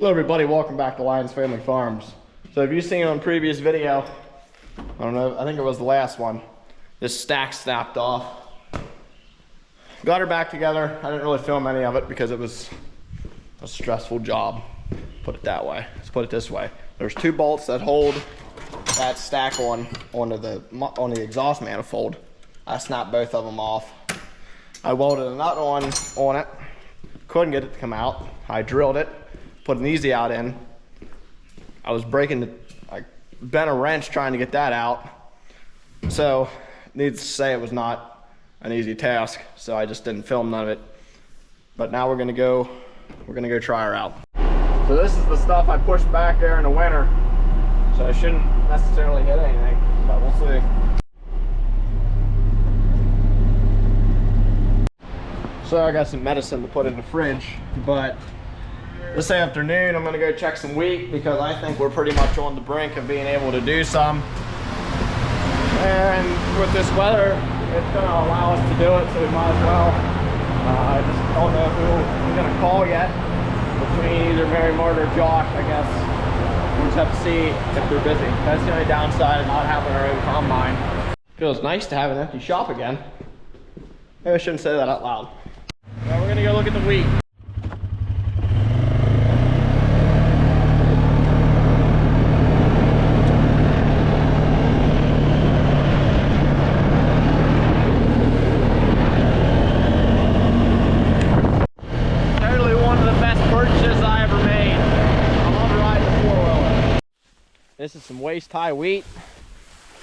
Hello everybody, welcome back to Lions Family Farms. So if you've seen on previous video, I don't know, I think it was the last one, this stack snapped off. Got her back together. I didn't really film any of it because it was a stressful job, put it that way. Let's put it this way. There's two bolts that hold that stack onto the exhaust manifold. I snapped both of them off. I welded a nut on it, couldn't get it to come out. I drilled it, put an easy out in. I was I bent a wrench trying to get that out. So, needless to say, it was not an easy task. So I just didn't film none of it. But now we're gonna go try her out. So this is the stuff I pushed back there in the winter. So I shouldn't necessarily hit anything, but we'll see. So I got some medicine to put in the fridge, but this afternoon I'm gonna go check some wheat because I think we're pretty much on the brink of being able to do some. And with this weather, it's gonna allow us to do it, so we might as well. I just don't know who I'm gonna call yet, between either Mary Martin or Josh, I guess. We'll just have to see if they're busy. That's the only downside of not having our own combine. Feels nice to have an empty shop again. Maybe I shouldn't say that out loud. Well, we're gonna go look at the wheat. Totally one of the best purchases I ever made. I love riding the four-wheeler. This is some waist high wheat.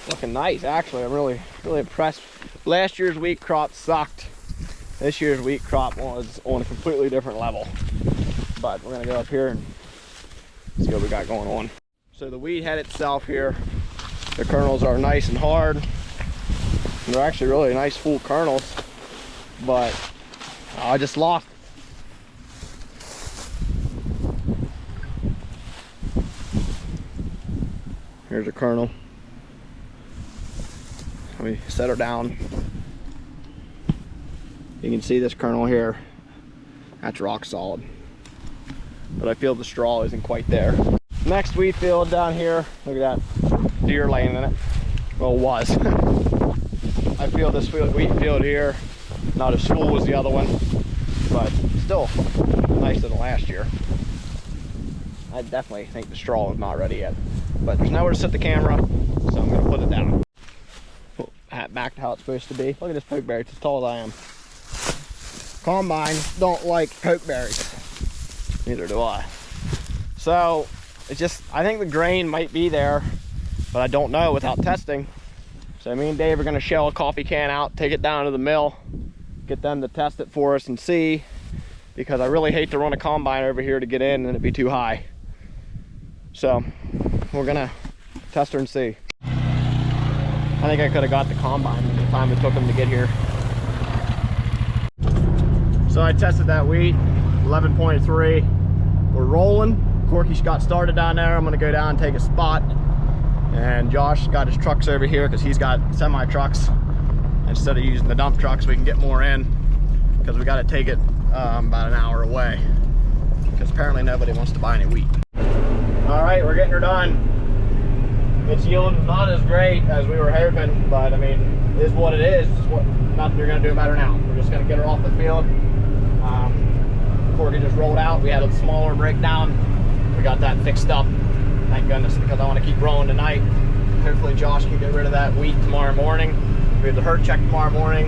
Looking nice, actually. I'm really impressed. Last year's wheat crop sucked. This year's wheat crop was on a completely different level. But we're gonna go up here and see what we got going on. So the wheat head itself here, the kernels are nice and hard. And they're actually really nice full kernels, but I just lost. Here's a kernel. Let me set her down. You can see this kernel here, that's rock solid. But I feel the straw isn't quite there. Next wheat field down here, look at that deer laying in it. Well, it was. I feel this wheat field here, not as full as the other one, but still nicer than last year. I definitely think the straw is not ready yet. But there's nowhere to set the camera, so I'm gonna put it down. Put that back to how it's supposed to be. Look at this pokeberry, it's as tall as I am. Combines don't like pokeberries. Neither do I. So it's just, I think the grain might be there, but I don't know without testing. So me and Dave are gonna shell a coffee can out, take it down to the mill, get them to test it for us and see, because I really hate to run a combine over here to get in and it'd be too high. So we're gonna test her and see. I think I could have got the combine in the time it took them to get here. So I tested that wheat, 11.3. We're rolling. Corky's got started down there. I'm gonna go down and take a spot. And Josh got his trucks over here because he's got semi trucks. Instead of using the dump trucks, we can get more in because we got to take it about an hour away because apparently nobody wants to buy any wheat. All right, we're getting her done. It's yielding not as great as we were hoping, but I mean, it is what it is. It's nothing you're gonna do about her now. We're just gonna get her off the field. Corky just rolled out. We had a smaller breakdown. We got that fixed up, thank goodness, because I want to keep rolling tonight. Hopefully Josh can get rid of that wheat tomorrow morning. We have the herd check tomorrow morning,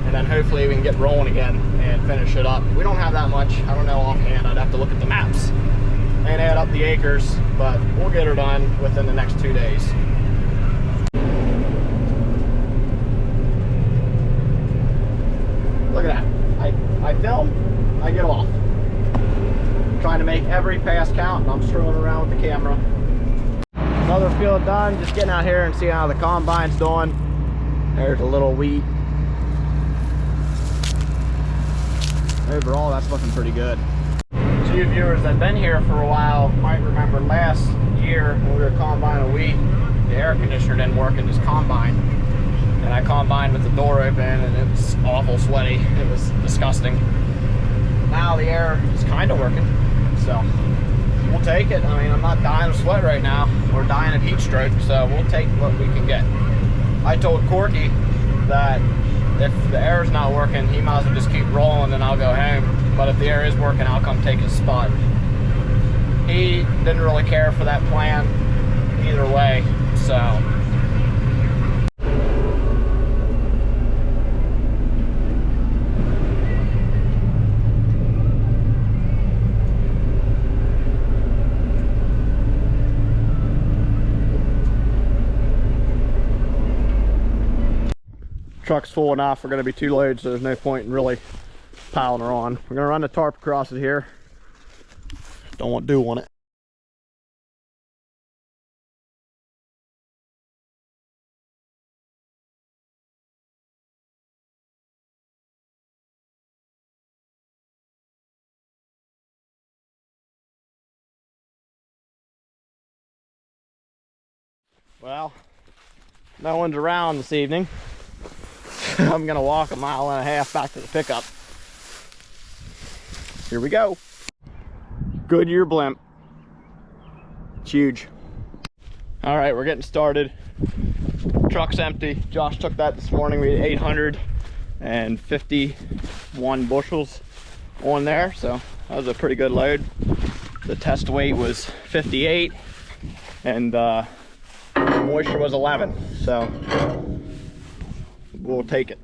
and then hopefully we can get rolling again and finish it up. We don't have that much. I don't know offhand. I'd have to look at the maps and add up the acres, but we'll get her done within the next 2 days. Look at that. I film, I get off. Trying to make every pass count, and I'm screwing around with the camera. Another field done, just getting out here and seeing how the combine's doing. There's a little wheat. Overall, that's looking pretty good. So you viewers that have been here for a while might remember last year when we were combining wheat, the air conditioner didn't work in this combine. And I combined with the door open and it was awful sweaty. It was disgusting. Now the air is kind of working. So we'll we'll take it. I mean, I'm not dying of sweat right now. We're dying of heat stroke, so we'll take what we can get. I told Corky that if the air's not working, he might as well just keep rolling and I'll go home. But if the air is working, I'll come take his spot. He didn't really care for that plan either way, so. Truck's full enough. We're going to be 2 loads, so there's no point in really piling her on. We're going to run the tarp across it here. Don't want dew on it. Well, no one's around this evening. I'm gonna walk 1.5 miles back to the pickup. Here we go. Goodyear blimp. It's huge. All right, we're getting started. Truck's empty. Josh took that this morning. We had 851 bushels on there, so that was a pretty good load. The test weight was 58, and moisture was 11, so we'll take it.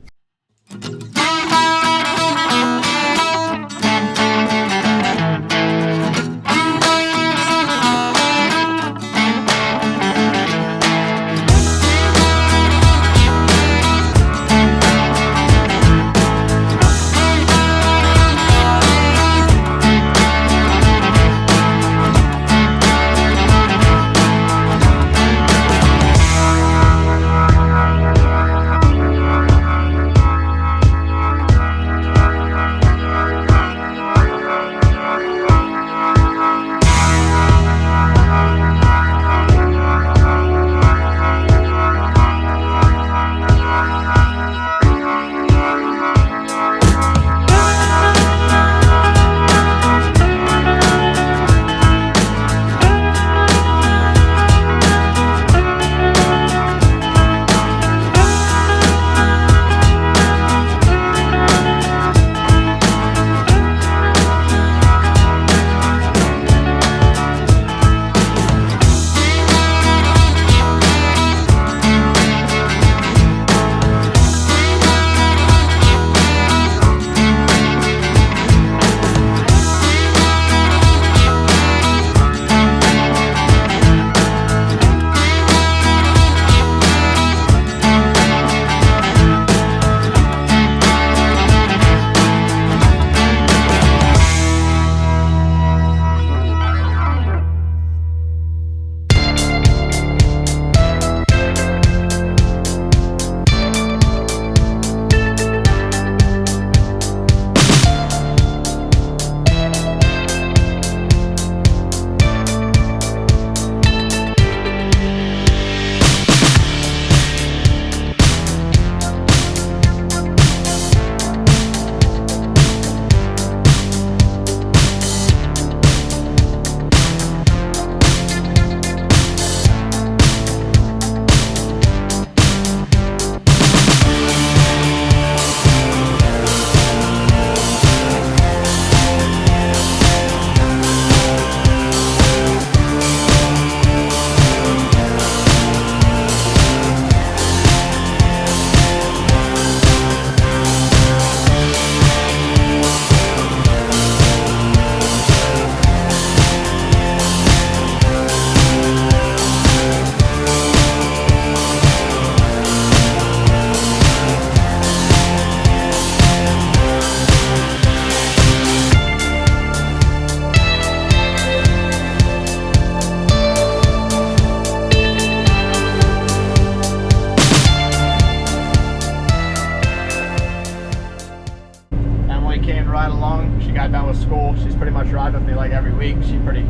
Ride along. She got done with school. She's pretty much riding with me like every week. She's pretty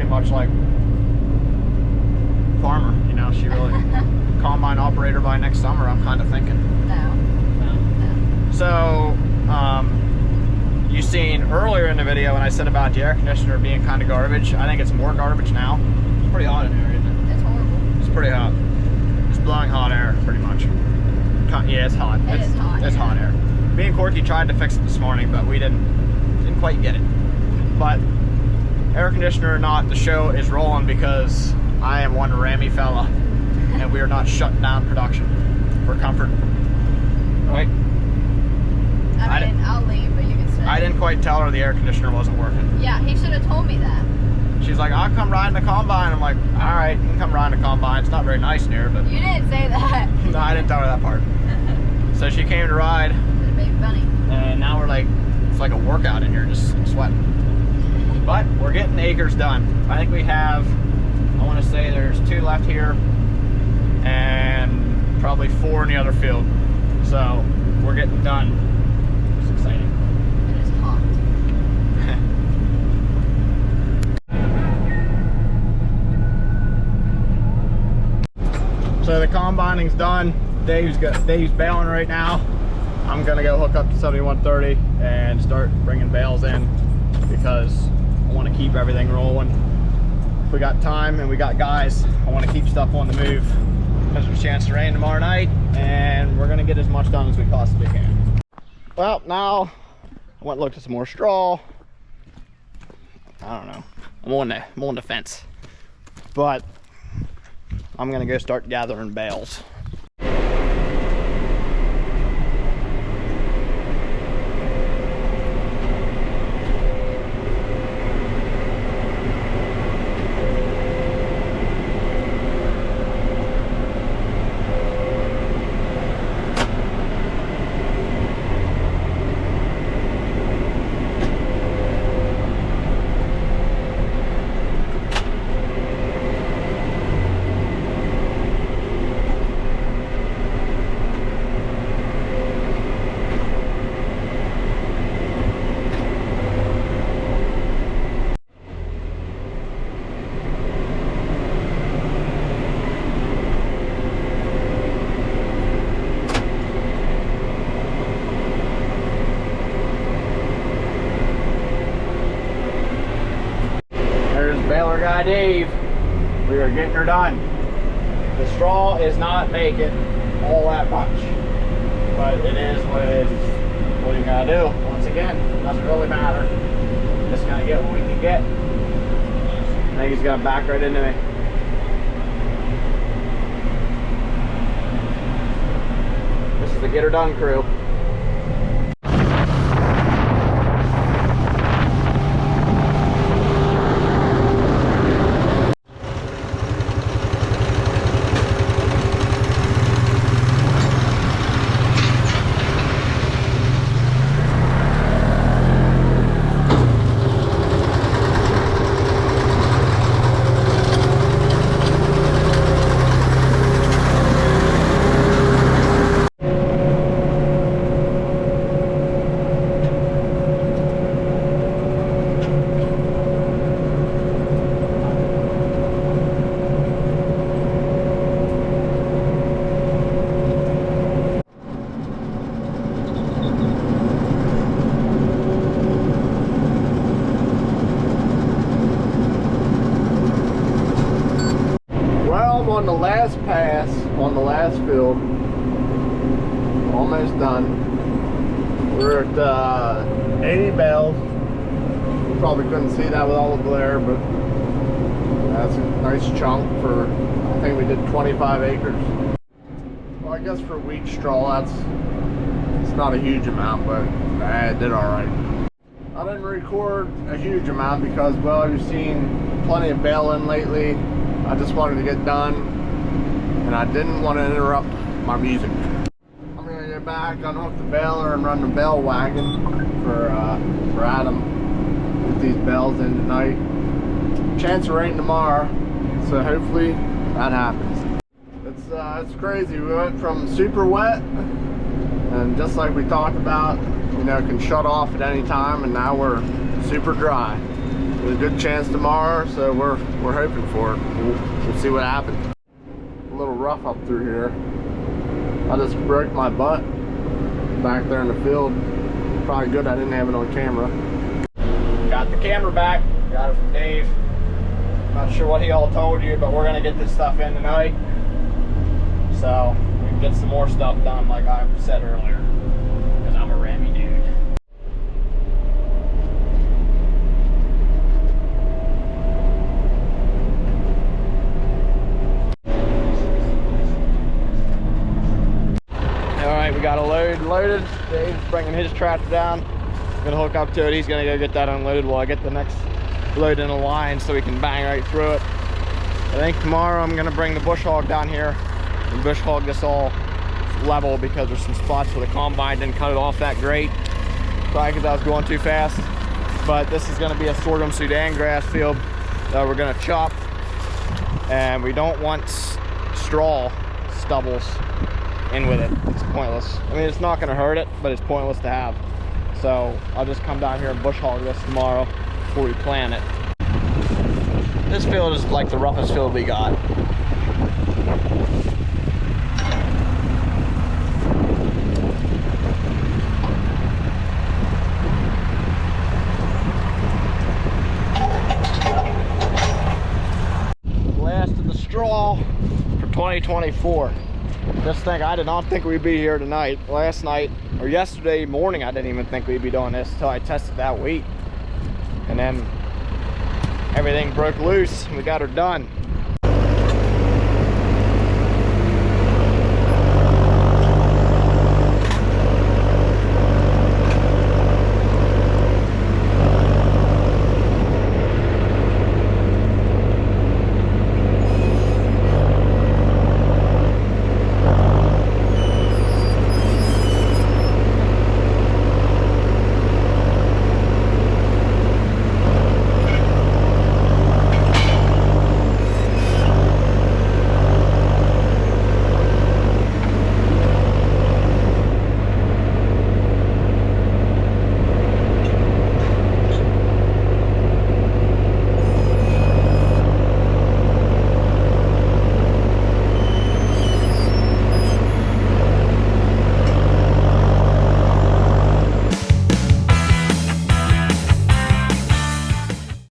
much like farmer, you know. She really combine operator by next summer, I'm kind of thinking. No. So you seen earlier in the video when I said about the air conditioner being kind of garbage. I think it's more garbage now. It's pretty hot in here, isn't it? It's horrible. It's pretty hot. It's blowing hot air, pretty much. Yeah, it's hot. It is hot. It's hot air. Me and Corky tried to fix it this morning, but we didn't quite get it. But air conditioner or not, the show is rolling because I am one rammy fella, and we are not shutting down production for comfort. Right? I mean, I'll leave, but you can stay. I didn't quite tell her the air conditioner wasn't working. Yeah, he should have told me that. She's like, I'll come ride in the combine. I'm like, all right, you can come ride in the combine. It's not very nice in here, but... You didn't say that. No, I didn't tell her that part. So she came to ride. Should have been funny. And now we're like, it's like a workout in here, just sweating. But we're getting acres done. I think we have, I want to say there's 2 left here and probably 4 in the other field. So we're getting done. It's exciting. It is hot. So the combining's done. Dave's baling right now. I'm gonna go hook up to 7130 and start bringing bales in because I want to keep everything rolling. If we got time and we got guys, I want to keep stuff on the move because there's a chance to rain tomorrow night, and we're gonna get as much done as we possibly can. Well, now I went and looked at some more straw. I don't know. I'm on the fence, but I'm gonna go start gathering bales. Baler guy Dave, we are getting her done. The straw is not making all that much, but it is what it is. What you gotta do? Once again, doesn't really matter. Just gotta get what we can get. I think he's gonna back right into me. This is the get her done crew. On the last pass on the last field, almost done. We're at 80 bales. You probably couldn't see that with all the glare, but that's a nice chunk for, I think we did 25 acres. Well, I guess for wheat straw, it's not a huge amount, but I did all right. I didn't record a huge amount because, well, you've seen plenty of baling lately. I just wanted to get done, and I didn't want to interrupt my music. I'm gonna get back, unhook the baler, and run the bale wagon for Adam. Get these bales in tonight. Chance of rain tomorrow, so hopefully that happens. It's crazy. We went from super wet, and just like we talked about, you know, it can shut off at any time, and now we're super dry. There's a good chance tomorrow, so we're hoping for it. We'll see what happens. A little rough up through here. I just broke my butt back there in the field Probably good I didn't have it on camera. Got the camera back. Got it from Dave. Not sure what he all told you, but we're gonna get this stuff in tonight. So we can get some more stuff done like I said earlier. Because I'm a rammy dude. Alright, we got a load loaded. Dave's bringing his tractor down. Gonna hook up to it. He's gonna go get that unloaded while I get the next load in a line so we can bang right through it. I think tomorrow I'm gonna bring the bush hog down here and bush hog this all level because there's some spots where the combine didn't cut it off that great. Probably because I was going too fast. But this is gonna be a sorghum Sudan grass field that we're gonna chop. And we don't want straw stubbles in with it. It's pointless. I mean, it's not gonna hurt it, but it's pointless to have. So I'll just come down here and bush hog this tomorrow before we plant it. This field is like the roughest field we got. Last of the straw for 2024. Just think, I did not think we'd be here tonight. Last night, or yesterday morning, I didn't even think we'd be doing this until I tested that wheat. And then everything broke loose and we got her done.